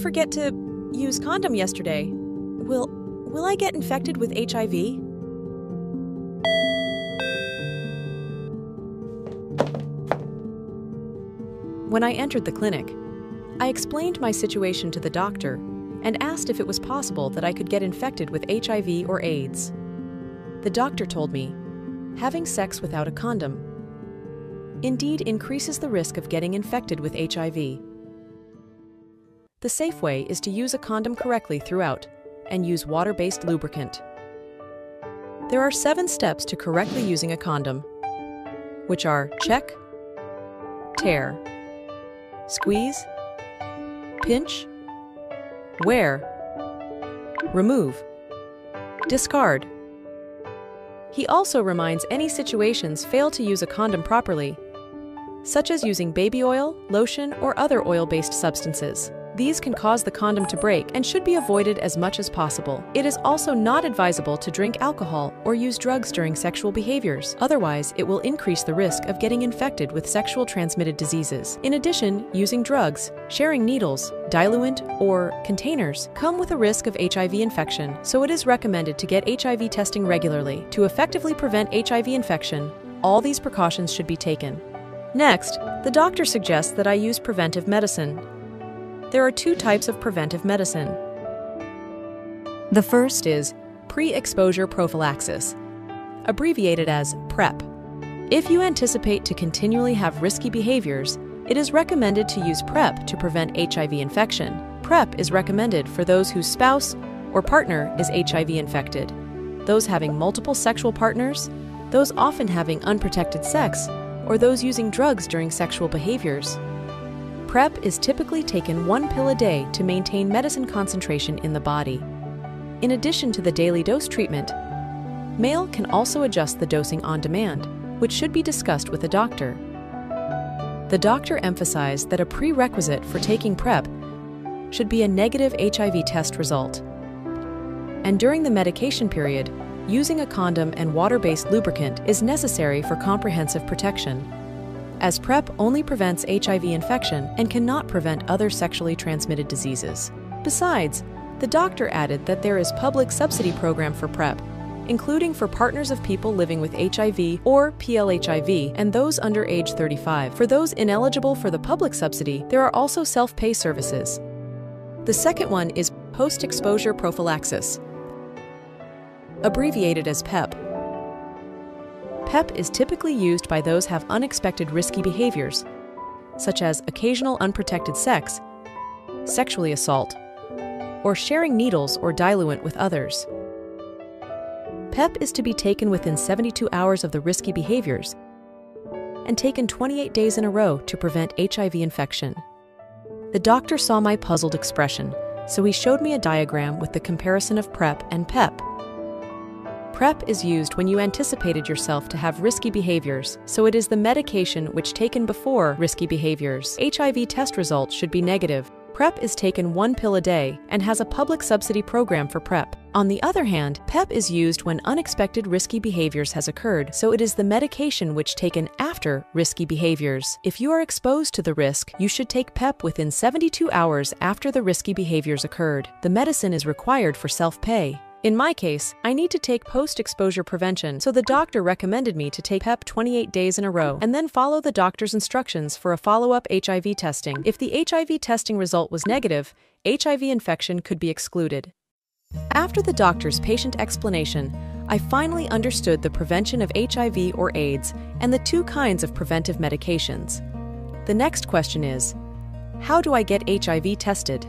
forget to use condom yesterday. Will I get infected with HIV? When I entered the clinic, I explained my situation to the doctor and asked if it was possible that I could get infected with HIV or AIDS. The doctor told me, having sex without a condom indeed increases the risk of getting infected with HIV. The safe way is to use a condom correctly throughout and use water-based lubricant. There are 7 steps to correctly using a condom, which are check, tear, squeeze, pinch, wear, remove, discard. He also reminds any situations fail to use a condom properly, such as using baby oil, lotion, or other oil-based substances. These can cause the condom to break and should be avoided as much as possible. It is also not advisable to drink alcohol or use drugs during sexual behaviors. Otherwise, it will increase the risk of getting infected with sexual transmitted diseases. In addition, using drugs, sharing needles, diluent, or containers come with a risk of HIV infection, so it is recommended to get HIV testing regularly. To effectively prevent HIV infection, all these precautions should be taken. Next, the doctor suggests that I use preventive medicine. There are 2 types of preventive medicine. The first is pre-exposure prophylaxis, abbreviated as PrEP. If you anticipate to continually have risky behaviors, it is recommended to use PrEP to prevent HIV infection. PrEP is recommended for those whose spouse or partner is HIV infected, those having multiple sexual partners, those often having unprotected sex, or those using drugs during sexual behaviors. PrEP is typically taken 1 pill a day to maintain medicine concentration in the body. In addition to the daily dose treatment, male can also adjust the dosing on demand, which should be discussed with a doctor. The doctor emphasized that a prerequisite for taking PrEP should be a negative HIV test result. And during the medication period, using a condom and water-based lubricant is necessary for comprehensive protection, as PrEP only prevents HIV infection and cannot prevent other sexually transmitted diseases. Besides, the doctor added that there is public subsidy program for PrEP, including for partners of people living with HIV or PLHIV and those under age 35. For those ineligible for the public subsidy, there are also self-pay services. The second one is post-exposure prophylaxis, abbreviated as PEP. PEP is typically used by those who have unexpected risky behaviors, such as occasional unprotected sex, sexually assault, or sharing needles or diluent with others. PEP is to be taken within 72 hours of the risky behaviors and taken 28 days in a row to prevent HIV infection. The doctor saw my puzzled expression, so he showed me a diagram with the comparison of PrEP and PEP. PrEP is used when you anticipated yourself to have risky behaviors, so it is the medication which taken before risky behaviors. HIV test results should be negative. PrEP is taken 1 pill a day and has a public subsidy program for PrEP. On the other hand, PEP is used when unexpected risky behaviors has occurred, so it is the medication which taken after risky behaviors. If you are exposed to the risk, you should take PEP within 72 hours after the risky behaviors occurred. The medicine is required for self-pay. In my case, I need to take post-exposure prevention, so the doctor recommended me to take PEP 28 days in a row and then follow the doctor's instructions for a follow-up HIV testing. If the HIV testing result was negative, HIV infection could be excluded. After the doctor's patient explanation, I finally understood the prevention of HIV or AIDS and the 2 kinds of preventive medications. The next question is, how do I get HIV tested?